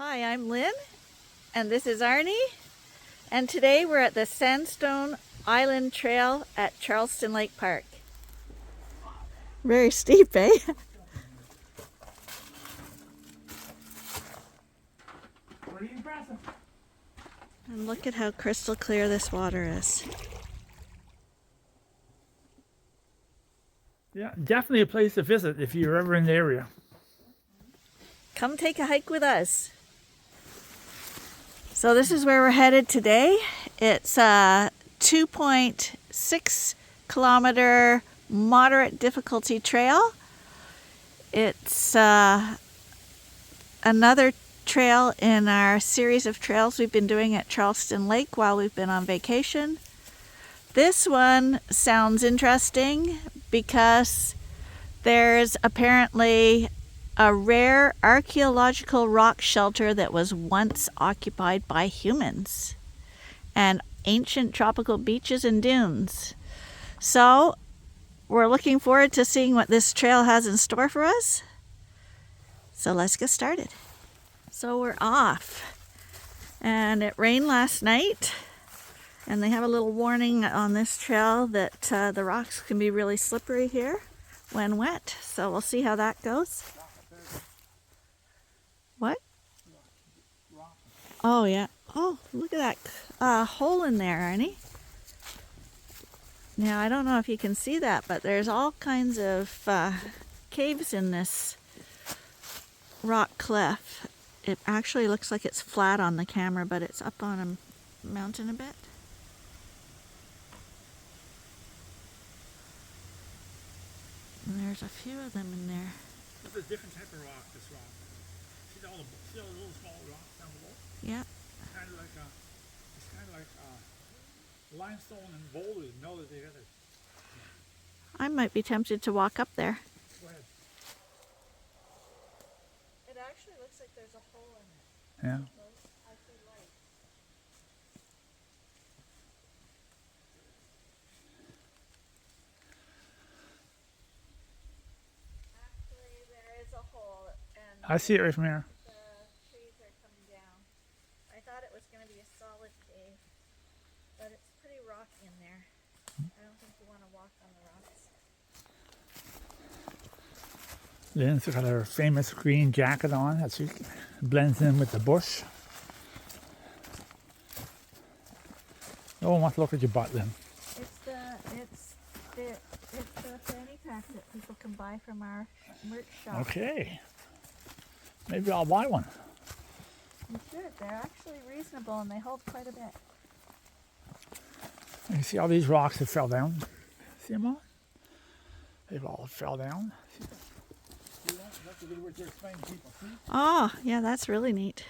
Hi, I'm Lynn, and this is Arnie, and today we're at the Sandstone Island Trail at Charleston Lake Park. Very steep, eh? Pretty impressive. And look at how crystal clear this water is. Yeah, definitely a place to visit if you're ever in the area. Come take a hike with us. So this is where we're headed today. It's a 2.6 kilometer moderate difficulty trail. It's another trail in our series of trails we've been doing at Charleston Lake while we've been on vacation. This one sounds interesting because there's apparently a rare archaeological rock shelter that was once occupied by humans, and ancient tropical beaches and dunes. So we're looking forward to seeing what this trail has in store for us. So let's get started. So we're off, and it rained last night, and they have a little warning on this trail that the rocks can be really slippery here when wet. So we'll see how that goes. What? Oh, yeah. Oh, look at that hole in there, Arnie. Now, I don't know if you can see that, but there's all kinds of caves in this rock cliff. It actually looks like it's flat on the camera, but it's up on a mountain a bit. And there's a few of them in there. It's a different type of rock, this rock. See all the little small rocks down below? Yeah. It's kind of like limestone and boulders melded together. I might be tempted to walk up there. Go ahead. It actually looks like there's a hole in it. Yeah. I see light. Actually, there is a hole, and I see it right from here. the trees are coming down. I thought it was going to be a solid cave, but it's pretty rocky in there. I don't think you want to walk on the rocks. Lynn's got her famous green jacket on that she blends in with the bush. No one wants to look at your butt, Lynn. It's the fanny pack that people can buy from our merch shop. Okay. Maybe I'll buy one. You should. They're actually reasonable and they hold quite a bit. You see all these rocks that fell down? See them all? They've all fell down. See that? That's a good word to explain to people. See? Oh, yeah, that's really neat.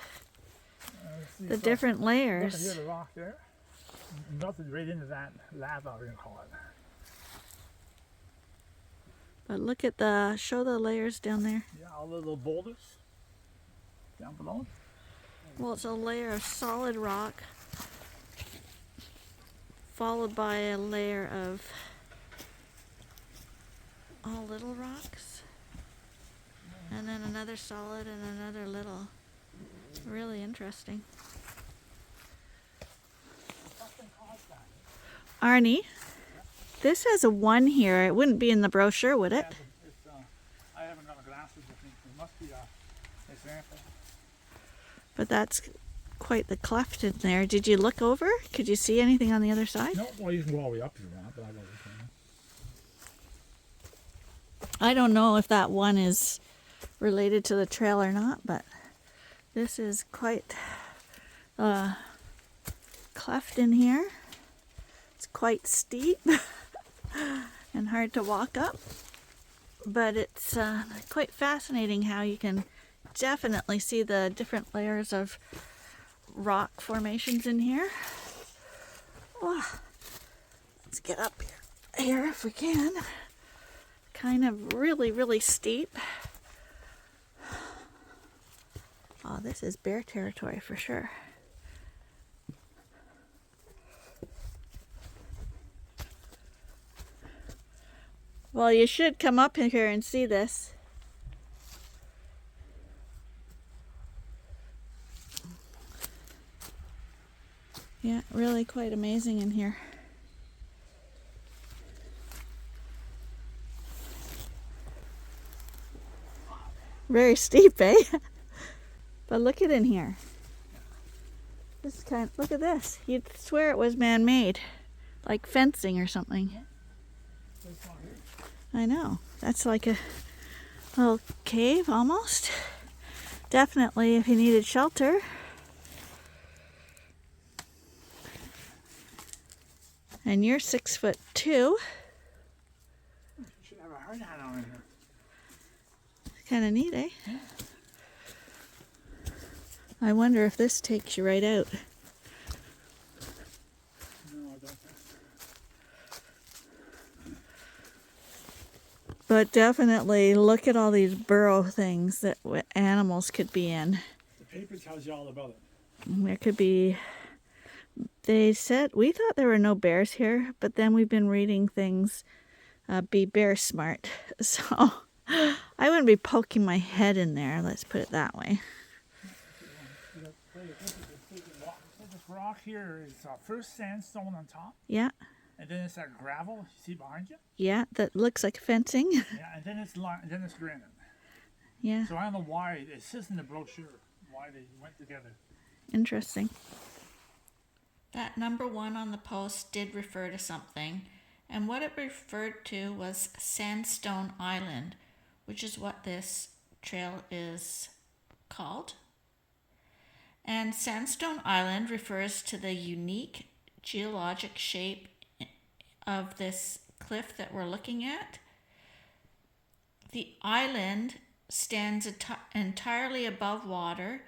The different Look layers. at the rock there. Melted right into that lava, we're going to call it. But look at show the layers down there. Yeah, all the little boulders down below. Well, it's a layer of solid rock followed by a layer of all little rocks. And then another solid and another little. Really interesting. Arnie, this has a 1 here. It wouldn't be in the brochure, would it? I haven't got my glasses with me. It must be an example. But that's quite the cleft in there. Did you look over? Could you see anything on the other side? No, well, you can go all the way up if you want, but I wasn't saying. I don't know if that one is related to the trail or not, but this is quite a cleft in here. It's quite steep and hard to walk up, but it's quite fascinating how you can definitely see the different layers of rock formations in here. Oh, let's get up here if we can. Kind of really steep. Oh, this is bear territory for sure. Well, you should come up here and see this. Yeah, really quite amazing in here. Very steep, eh? But look at in here. This is look at this. You'd swear it was man-made, like fencing or something. I know. That's like a little cave almost. Definitely if you needed shelter. And you're 6'2". You should have a hard hat on in here. Kind of neat, eh? Yeah. I wonder if this takes you right out. No, I don't think. But definitely look at all these burrow things that animals could be in. The paper tells you all about it. There could be, they said, we thought there were no bears here, but then we've been reading things, be bear smart. So I wouldn't be poking my head in there, let's put it that way. This rock here is first sandstone on top. Yeah. And then it's that gravel you see behind you. Yeah, that looks like fencing. Yeah, and then it's granite. Yeah. So I don't know why it says in the brochure why they went together. Interesting. That number 1 on the post did refer to something, and what it referred to was Sandstone Island, which is what this trail is called. And Sandstone Island refers to the unique geologic shape of this cliff that we're looking at. The island stands entirely above water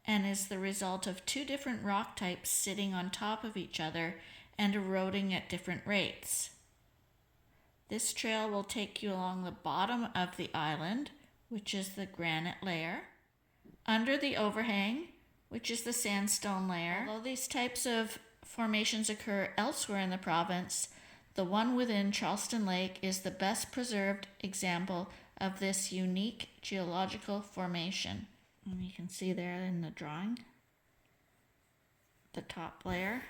and is the result of 2 different rock types sitting on top of each other and eroding at different rates. This trail will take you along the bottom of the island, which is the granite layer, under the overhang, which is the sandstone layer. Although these types of formations occur elsewhere in the province, the one within Charleston Lake is the best preserved example of this unique geological formation. And you can see there in the drawing, the top layer.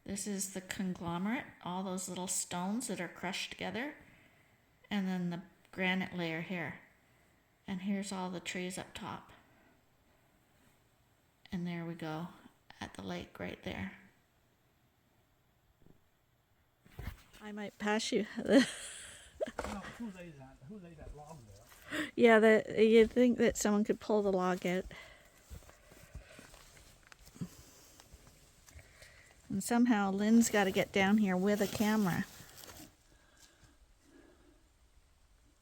This is the conglomerate, all those little stones that are crushed together, and then the granite layer here. And here's all the trees up top. And there we go at the lake right there. I might pass you. Who laid that log there? Yeah, you'd think that someone could pull the log out. And somehow Lynn's got to get down here with a camera.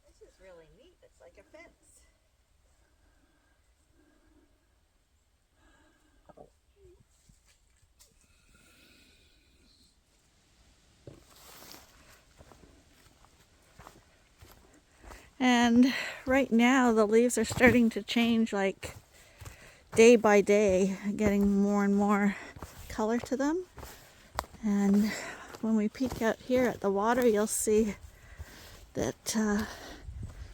This is really neat. It's like a fence. And right now the leaves are starting to change like day by day, getting more and more color to them. And when we peek out here at the water, you'll see that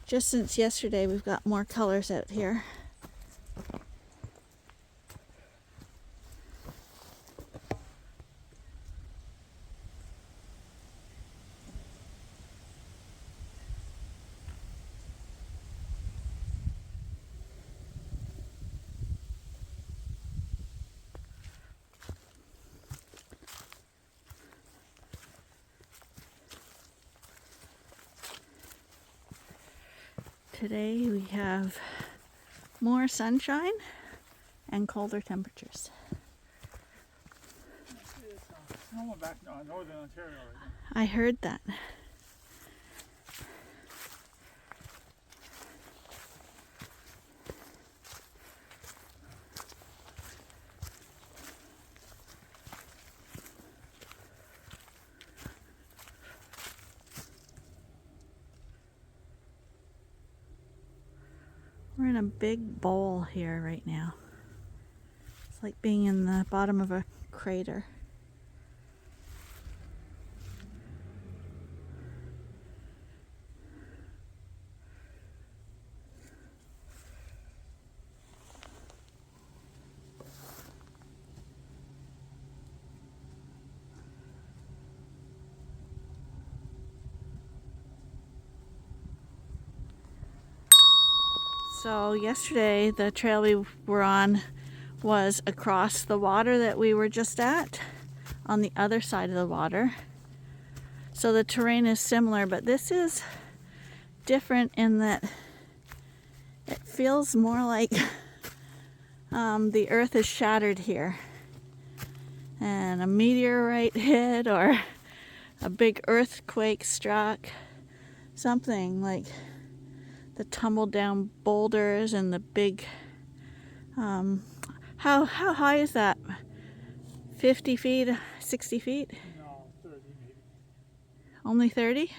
just since yesterday we've got more colors out here. Today we have more sunshine and colder temperatures. It's snowing back in northern Ontario right now. I heard that. We're in a big bowl here right now. It's like being in the bottom of a crater. So yesterday the trail we were on was across the water that we were just at, on the other side of the water. So the terrain is similar, but this is different in that it feels more like the earth is shattered here and a meteorite hit or a big earthquake struck, something like the tumbled down boulders and the big how high is that? 50 feet, 60 feet? No, 30 maybe. Only 30?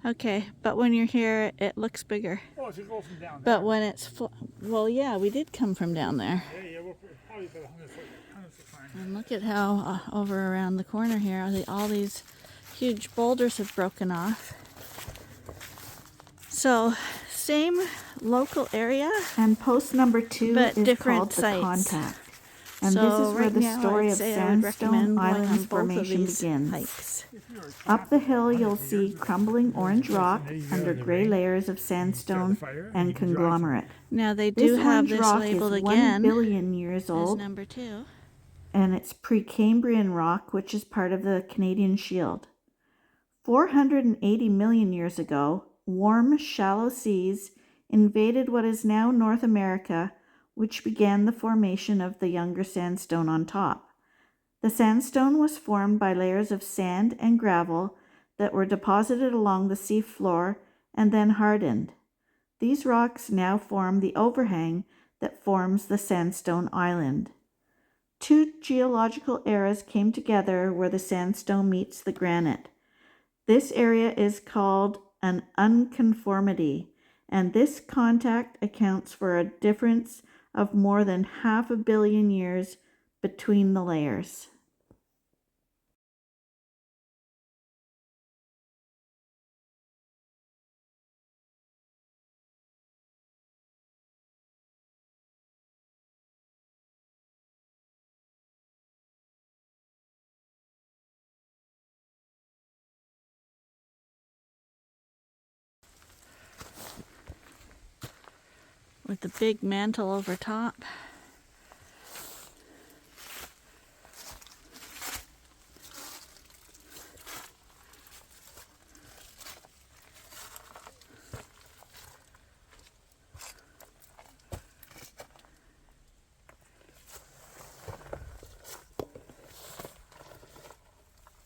Yeah. Okay, but when you're here it looks bigger. Oh, if you go from down there. But when it's well, yeah, we did come from down there. Yeah, we're probably about 100 foot climb. And look at how over around the corner here, all these huge boulders have broken off. So, same local area, And post number 2 but is different called sites. The Contact. And So this is where right the now, story I'd of say I would recommend Sandstone going on Island's both of formation these begins. hikes. Up the hill you'll see crumbling orange rock under gray layers of sandstone and conglomerate. Now they This do have orange this rock labeled is 1 again billion years as old, number 2. and it's Precambrian rock, which is part of the Canadian Shield. 480 million years ago, warm, shallow seas invaded what is now North America, which began the formation of the younger sandstone on top. The sandstone was formed by layers of sand and gravel that were deposited along the sea floor and then hardened. These rocks now form the overhang that forms the Sandstone Island. 2 geological eras came together where the sandstone meets the granite. This area is called an unconformity, and this contact accounts for a difference of more than 500 million years between the layers. With the big mantle over top.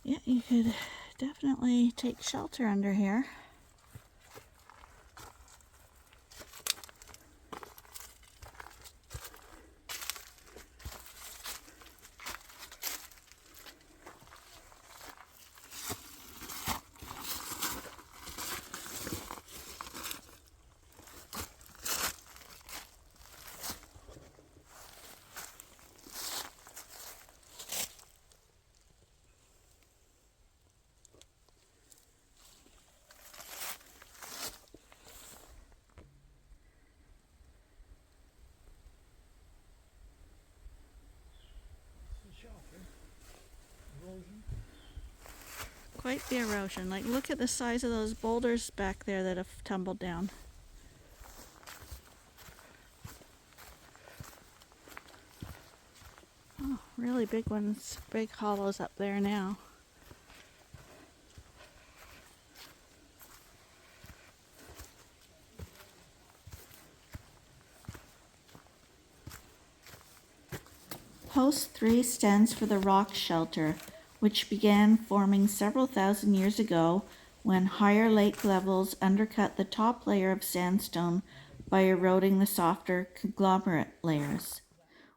Yeah, you could definitely take shelter under here. Quite the erosion. Like, look at the size of those boulders back there that have tumbled down. Oh, really big ones, big hollows up there now. Post 3 stands for the rock shelter, which began forming several thousand years ago when higher lake levels undercut the top layer of sandstone by eroding the softer conglomerate layers.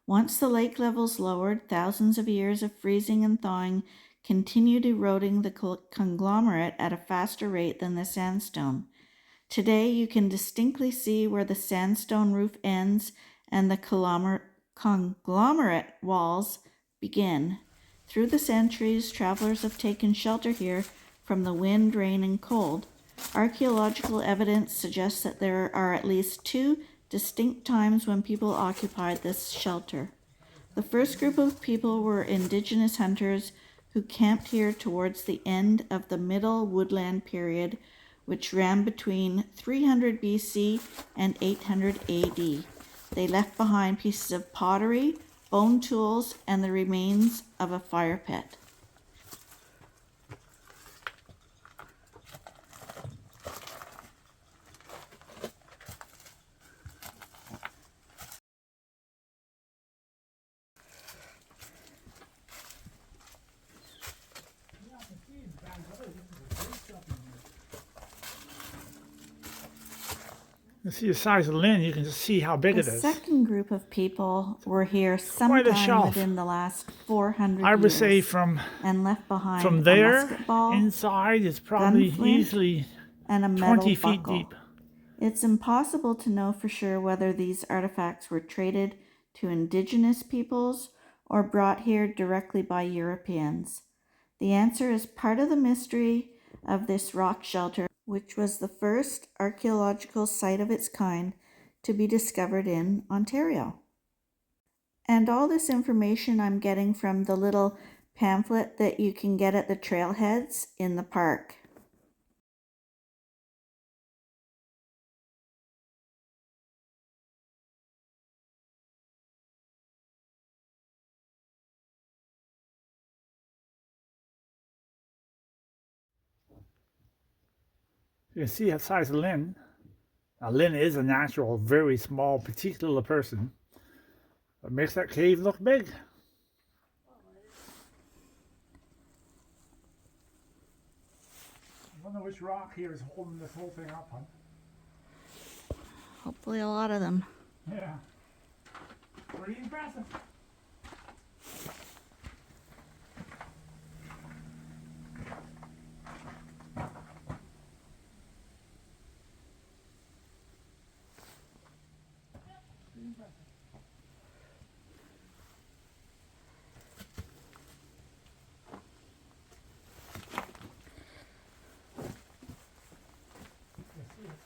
Once the lake levels lowered, thousands of years of freezing and thawing continued eroding the conglomerate at a faster rate than the sandstone. Today you can distinctly see where the sandstone roof ends and the conglomerate walls begin. Through the centuries, travelers have taken shelter here from the wind, rain, and cold. Archaeological evidence suggests that there are at least 2 distinct times when people occupied this shelter. The first group of people were indigenous hunters who camped here towards the end of the Middle Woodland period, which ran between 300 BC and 800 AD. They left behind pieces of pottery, bone tools, and the remains of a fire pit. You see the size of the linn, you can just see how big The it is. second group of people were here Quite a sometime shelf. within the last 400 I would years say from and left behind a there musket ball inside it's probably gunflint, easily and a metal 20 feet buckle. deep. It's impossible to know for sure whether these artifacts were traded to indigenous peoples or brought here directly by Europeans. The answer is part of the mystery of this rock shelter, which was the first archaeological site of its kind to be discovered in Ontario. And all this information I'm getting from the little pamphlet that you can get at the trailheads in the park. You can see the size of the linn. A linn is a natural, very small, petite little person. What makes that cave look big? I wonder which rock here is holding this whole thing up, huh? Hopefully a lot of them. Yeah. Pretty impressive.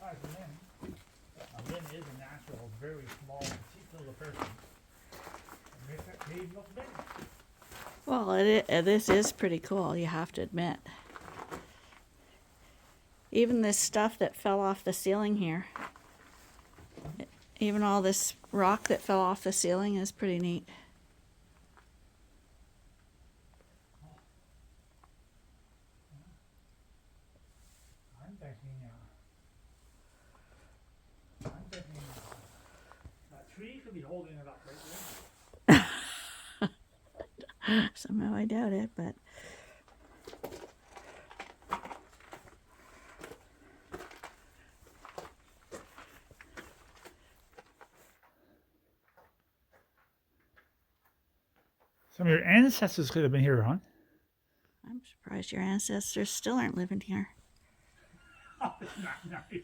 A linn is a natural, very small, petite little person. What makes that cave look big? Well, this is pretty cool, you have to admit. Even this stuff that fell off the ceiling here. Even all this rock that fell off the ceiling is pretty neat. I'm thinking that tree could be holding it up right there. Somehow I doubt it, but Some of your ancestors could have been here, huh? I'm surprised your ancestors still aren't living here. Oh, isn't that nice?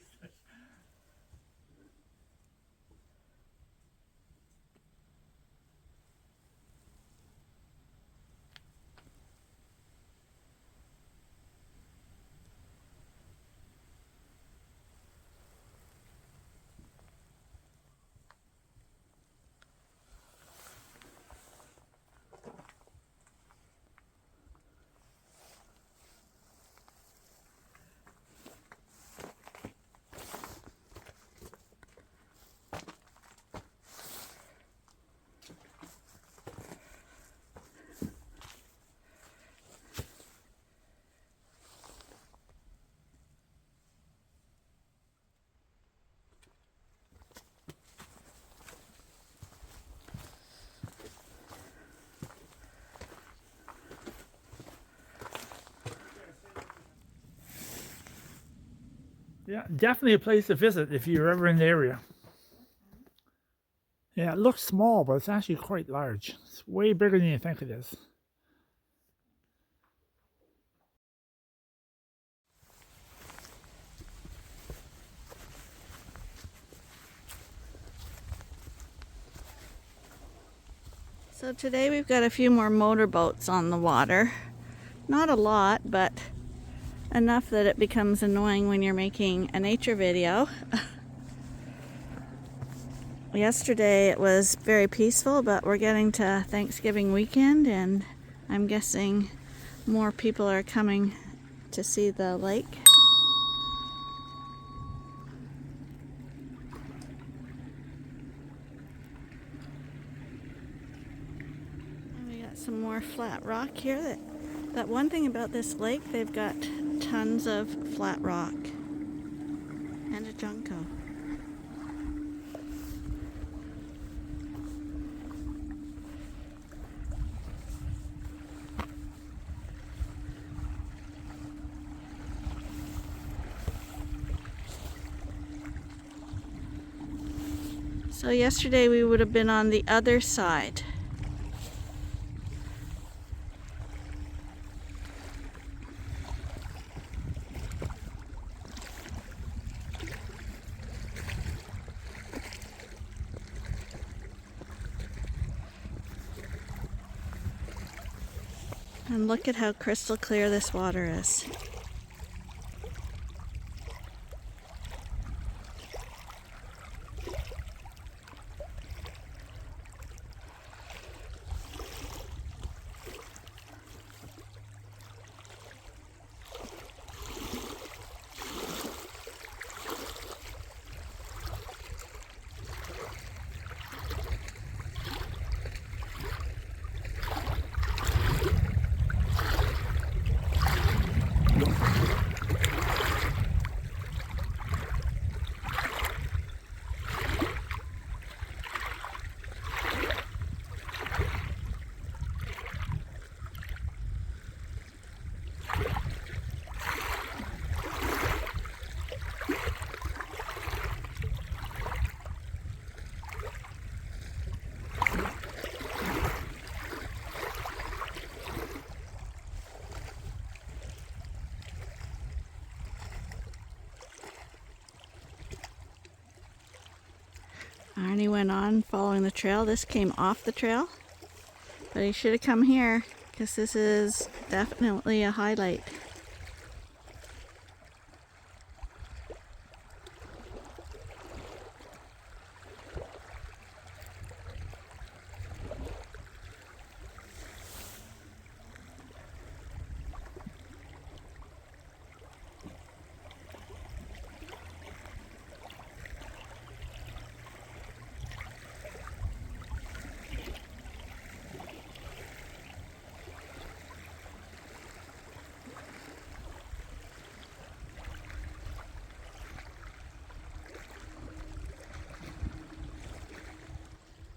Yeah, definitely a place to visit if you're ever in the area. Yeah, it looks small, but it's actually quite large. It's way bigger than you think it is. So today we've got a few more motorboats on the water. Not a lot, but enough that it becomes annoying when you're making a nature video. Yesterday it was very peaceful, but we're getting to Thanksgiving weekend and I'm guessing more people are coming to see the lake. Some more flat rock here. That one thing about this lake, they've got tons of flat rock and a junco. So yesterday we would have been on the other side. And look at how crystal clear this water is. Arnie went on following the trail. This came off the trail, but he should have come here because this is definitely a highlight.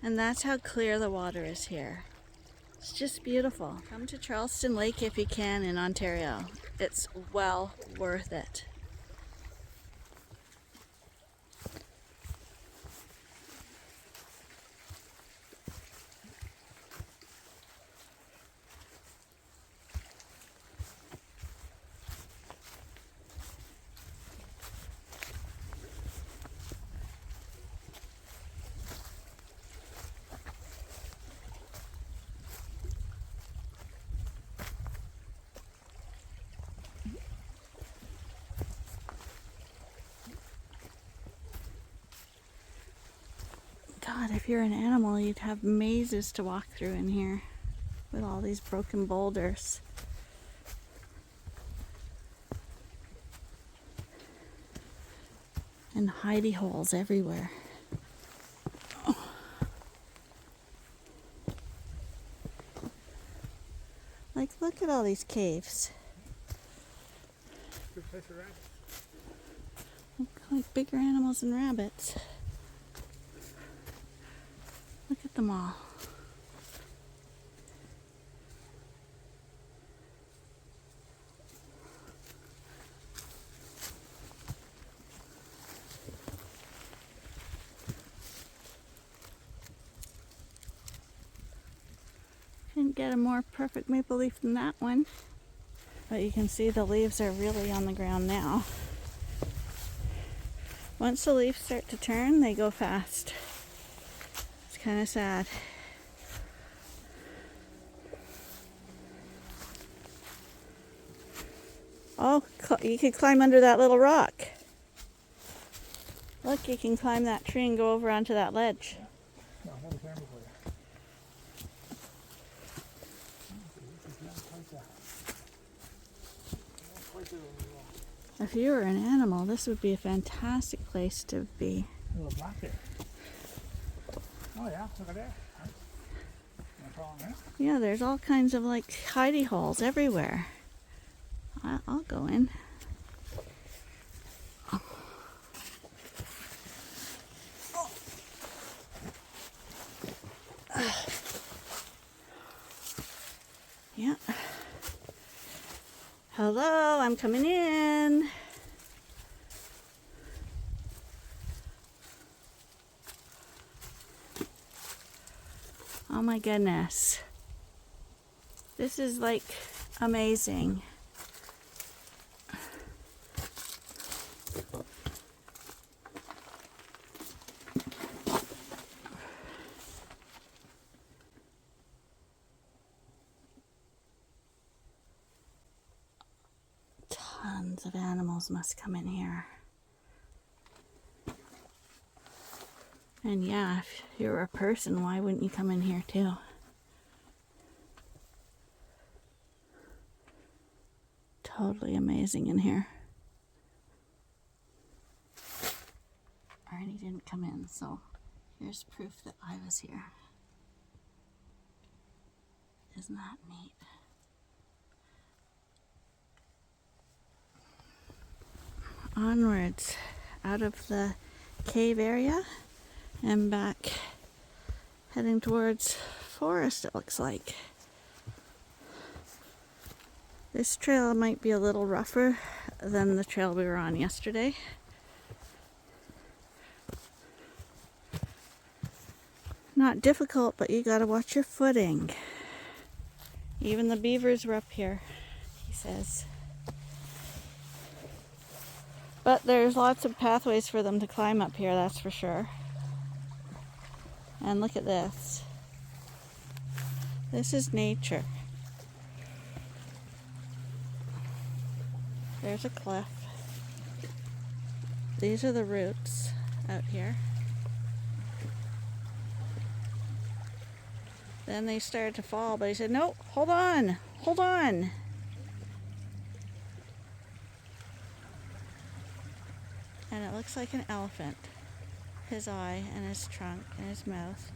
And that's how clear the water is here. It's just beautiful. Come to Charleston Lake if you can in Ontario. It's well worth it. God, if you're an animal, you'd have mazes to walk through in here with all these broken boulders. And hidey holes everywhere. Oh. Like, look at all these caves. Good place for rabbits. Look like bigger animals than rabbits. Look at them all. Couldn't get a more perfect maple leaf than that one. But you can see the leaves are really on the ground now. Once the leaves start to turn, they go fast. It's kind of sad. Oh, you could climb under that little rock. Look, you can climb that tree and go over onto that ledge. No, I have a camera for you. If you were an animal, this would be a fantastic place to be. A little black there. Oh yeah, look at that. wrong, huh? Yeah, there's all kinds of like hidey holes everywhere. I'll go in. Yeah. Hello, I'm coming in. Oh my goodness. This is like amazing. Tons of animals must come in here. And yeah, if you're a person, why wouldn't you come in here too? Totally amazing in here. Arnie didn't come in, so here's proof that I was here. Isn't that neat? Onwards out of the cave area and back, heading towards forest, it looks like. This trail might be a little rougher than the trail we were on yesterday. Not difficult, but you gotta watch your footing. Even the beavers were up here, he says. But there's lots of pathways for them to climb up here, that's for sure. And look at this. This is nature. There's a cliff. These are the roots out here. Then they started to fall, but he said, no, hold on, hold on. And it looks like an elephant. His eye and his trunk and his mouth.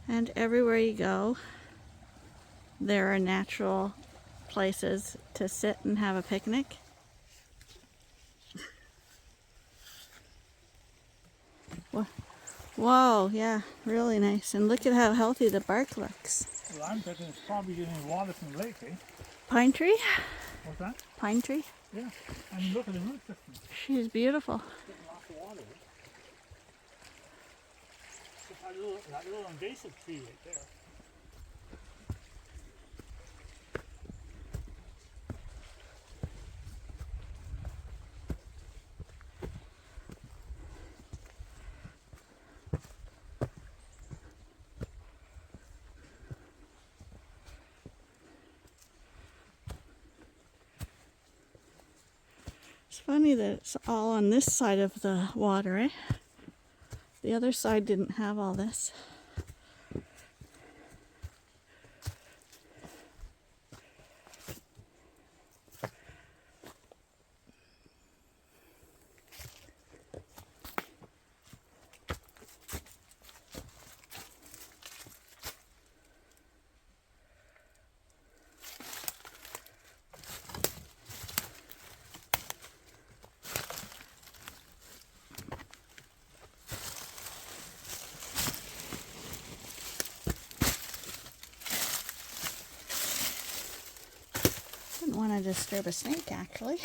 And everywhere you go, there are natural places to sit and have a picnic. Whoa, yeah, really nice. And look at how healthy the bark looks. Well, I'm thinking it's probably getting water from the lake, eh? Pine tree? What's that? Pine tree? Yeah. I mean, look at the root system. She's beautiful. Getting lots of water. Just that little invasive tree right there. It's funny that it's all on this side of the water, eh? The other side didn't have all this. Didn't want to disturb a snake, actually.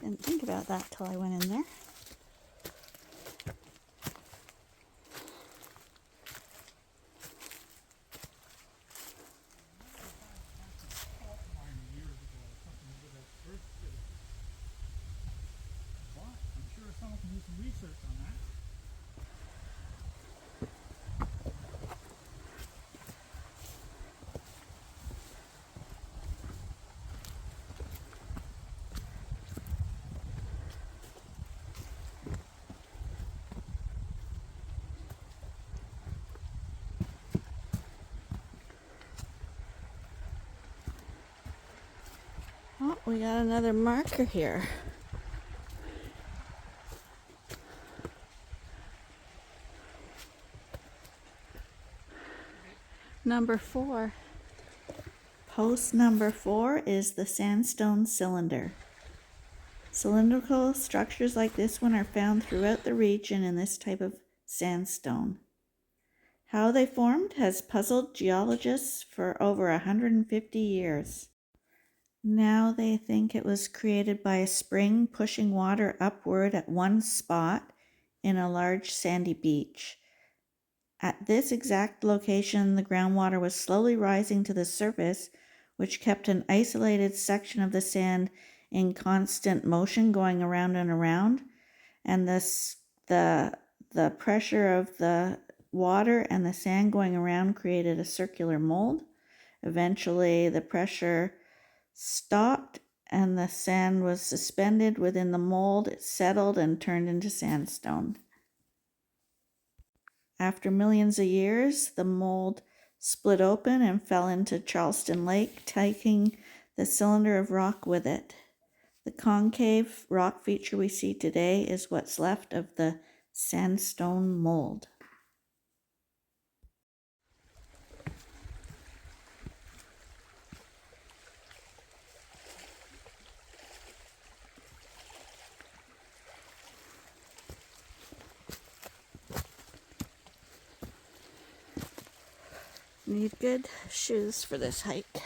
Didn't think about that till I went in there. I'm sure someone can do some research on that. we got another marker here. Number 4. Post number 4 is the sandstone cylinder. Cylindrical structures like this one are found throughout the region in this type of sandstone. How they formed has puzzled geologists for over 150 years. Now they think it was created by a spring pushing water upward at one spot in a large sandy beach. At this exact location, the groundwater was slowly rising to the surface, which kept an isolated section of the sand in constant motion, going around and around. And the pressure of the water and the sand going around created a circular mold. Eventually, the pressure stopped and the sand was suspended within the mold. It settled and turned into sandstone. After millions of years, the mold split open and fell into Charleston Lake, taking the cylinder of rock with it. The concave rock feature we see today is what's left of the sandstone mold. Need good shoes for this hike. They're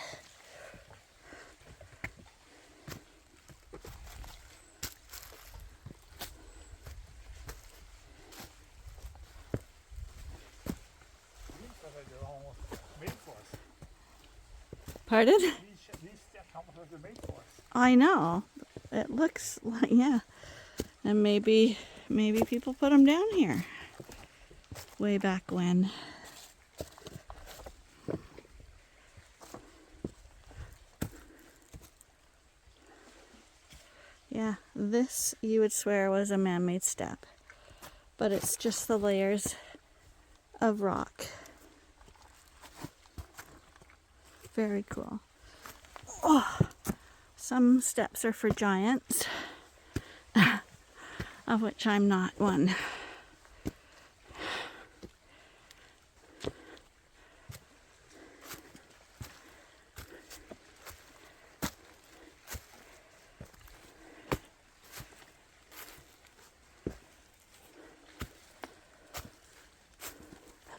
almost made for us. Pardon? These steps almost like they're made for us. I know. It looks like, yeah. And maybe people put them down here way back when. Yeah, this you would swear was a man-made step, but it's just the layers of rock. Very cool. Oh, some steps are for giants, of which I'm not one.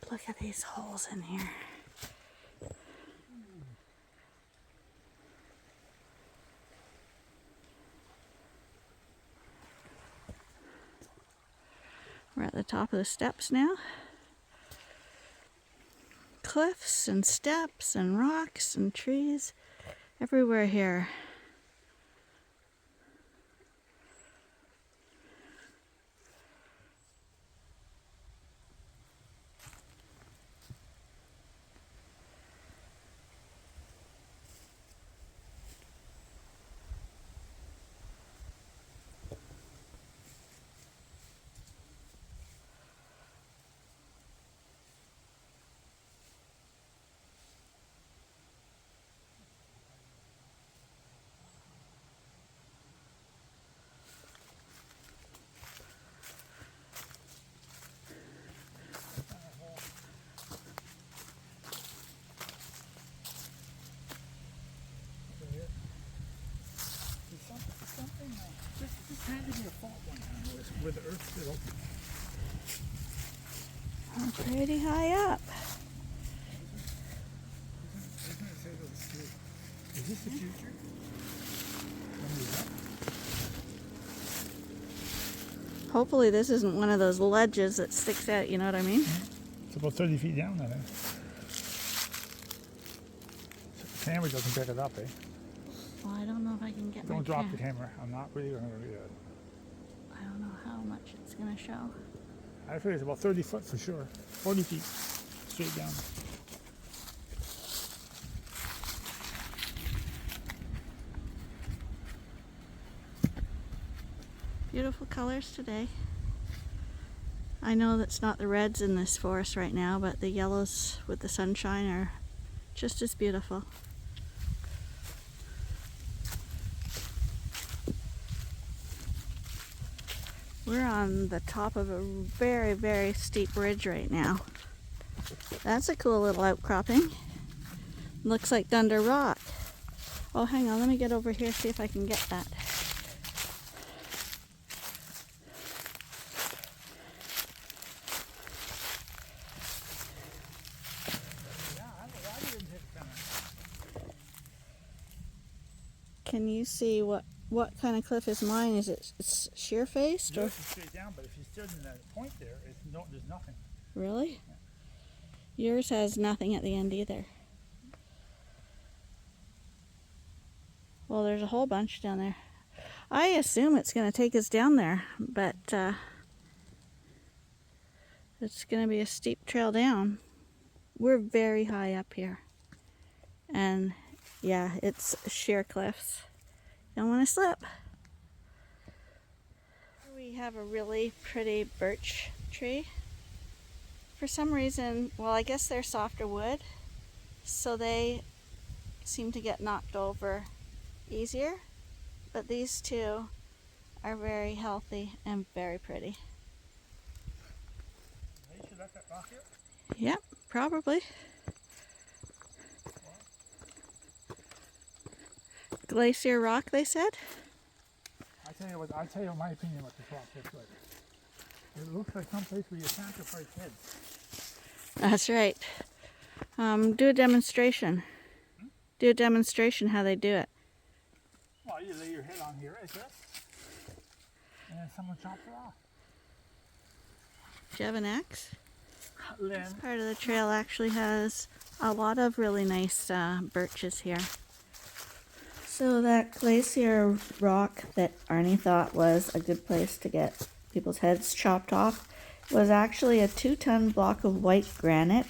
But look at these holes in here. We're at the top of the steps now. Cliffs and steps and rocks and trees everywhere here. This had to be a fault one time where the earth split open. I'm pretty high up. Is this the future? Hopefully this isn't one of those ledges that sticks out, you know what I mean? It's about 30 feet down, I think. So the camera doesn't pick it up, eh? Well, I don't know if I can get Don't drop the camera. I'm not really going to do that. I don't know how much it's going to show. I figure it's about 30 foot for sure. 40 feet straight down. Beautiful colors today. I know that's not the reds in this forest right now, but the yellows with the sunshine are just as beautiful. We're on the top of a very, very steep ridge right now. That's a cool little outcropping. Looks like Dunder Rock. Oh, hang on, let me get over here, see if I can get that. Can you see what kind of cliff is mine? Is it's sheer faced? Yours is straight down, but if you stood in that point there, there's nothing. Really? Yours has nothing at the end either. Well, there's a whole bunch down there. I assume it's going to take us down there, but it's going to be a steep trail down. We're very high up here. And yeah, it's sheer cliffs. Don't want to slip. We have a really pretty birch tree. For some reason, well, I guess they're softer wood, so they seem to get knocked over easier. But these two are very healthy and very pretty. You should let that rock here? Yep, probably. Glacier rock, they said. I'll tell you my opinion what this rock looks like. It looks like someplace where you sacrifice heads. That's right. Do a demonstration. Do a demonstration how they do it. Well, you lay your head on here, I guess, and then someone chops it off. Do you have an axe? Then, This part of the trail actually has a lot of really nice birches here. So that glacier rock that Arnie thought was a good place to get people's heads chopped off was actually a 2-ton block of white granite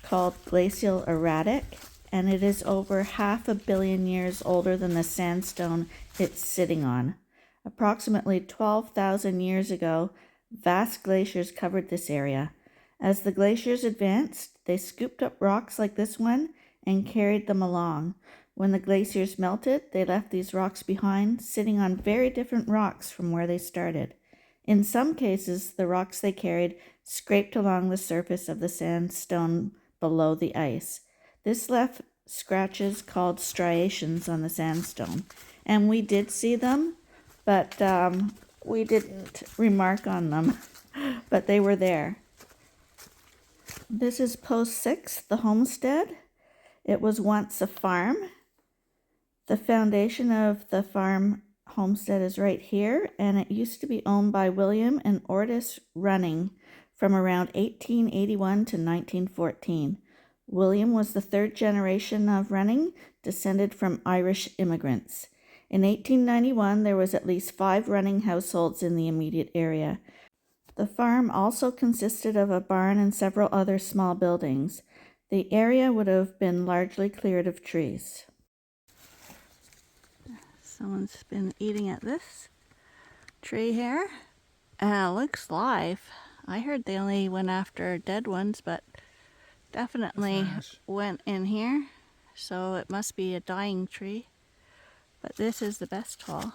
called glacial erratic, and it is over 500 million years older than the sandstone it's sitting on. Approximately 12,000 years ago, vast glaciers covered this area. As the glaciers advanced, they scooped up rocks like this one and carried them along. When the glaciers melted, they left these rocks behind, sitting on very different rocks from where they started. In some cases, the rocks they carried scraped along the surface of the sandstone below the ice. This left scratches called striations on the sandstone, and we did see them, but we didn't remark on them, but they were there. This is Post 6, the Homestead. It was once a farm. The foundation of the farm homestead is right here, and it used to be owned by William and Ortis Running from around 1881 to 1914. William was the third generation of Running, descended from Irish immigrants. In 1891, there was at least 5 Running households in the immediate area. The farm also consisted of a barn and several other small buildings. The area would have been largely cleared of trees. Someone's been eating at this tree here. Looks live. I heard they only went after dead ones, but definitely went in here. So it must be a dying tree. But this is the best haul.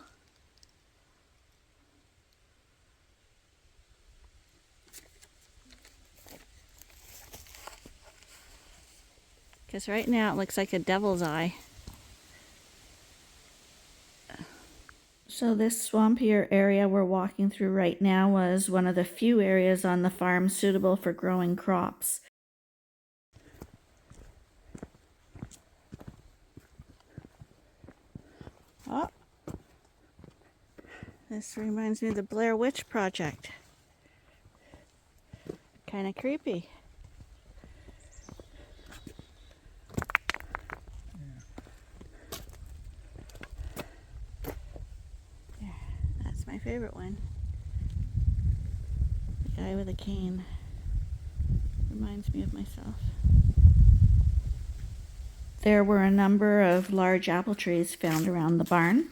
Because right now it looks like a devil's eye. So this swampier area we're walking through right now was one of the few areas on the farm suitable for growing crops. Oh, this reminds me of the Blair Witch Project. Kind of creepy. My favorite one. The guy with a cane. Reminds me of myself. There were a number of large apple trees found around the barn.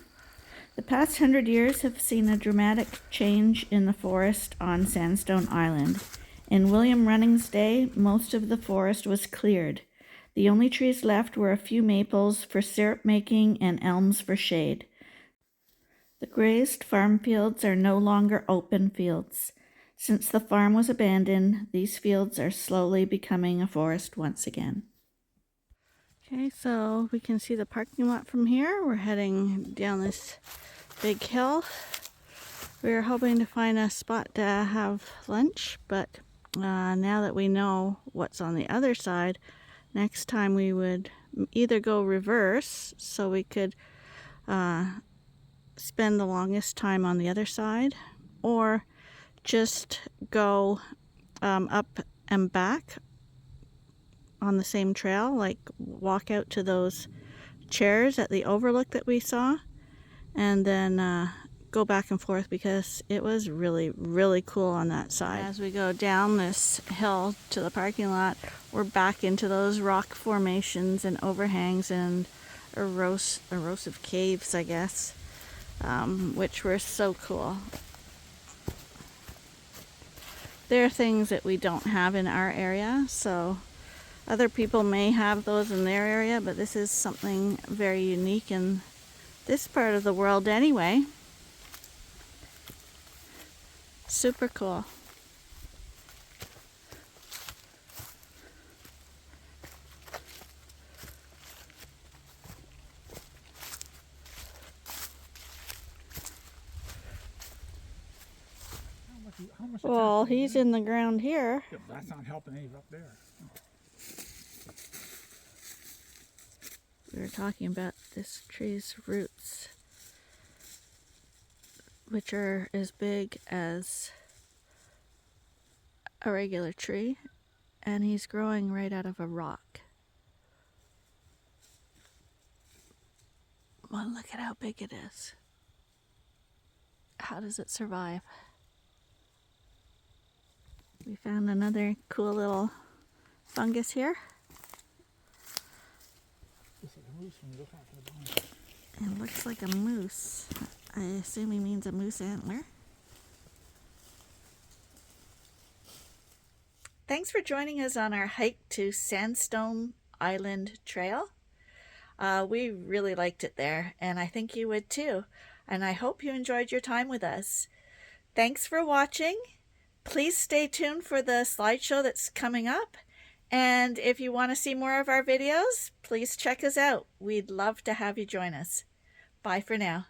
The past 100 years have seen a dramatic change in the forest on Sandstone Island. In William Running's day, most of the forest was cleared. The only trees left were a few maples for syrup making and elms for shade. The grazed farm fields are no longer open fields. Since the farm was abandoned, these fields are slowly becoming a forest once again. Okay, so we can see the parking lot from here. We're heading down this big hill. We were hoping to find a spot to have lunch, but now that we know what's on the other side, next time we would either go reverse so we could spend the longest time on the other side, or just go up and back on the same trail, like walk out to those chairs at the overlook that we saw, and then go back and forth, because it was really, really cool on that side. As we go down this hill to the parking lot, we're back into those rock formations and overhangs and erosive caves, I guess, which were so cool. There are things that we don't have in our area, so other people may have those in their area, but this is something very unique in this part of the world anyway. Super cool. Well, he's in the ground here. Yeah, that's not helping any up there. We were talking about this tree's roots, which are as big as a regular tree, and he's growing right out of a rock. Well, look at how big it is. How does it survive? We found another cool little fungus here. It looks like a moose. I assume he means a moose antler. Thanks for joining us on our hike to Sandstone Island Trail. We really liked it there, and I think you would too. And I hope you enjoyed your time with us. Thanks for watching. Please stay tuned for the slideshow that's coming up. And if you want to see more of our videos, please check us out. We'd love to have you join us. Bye for now.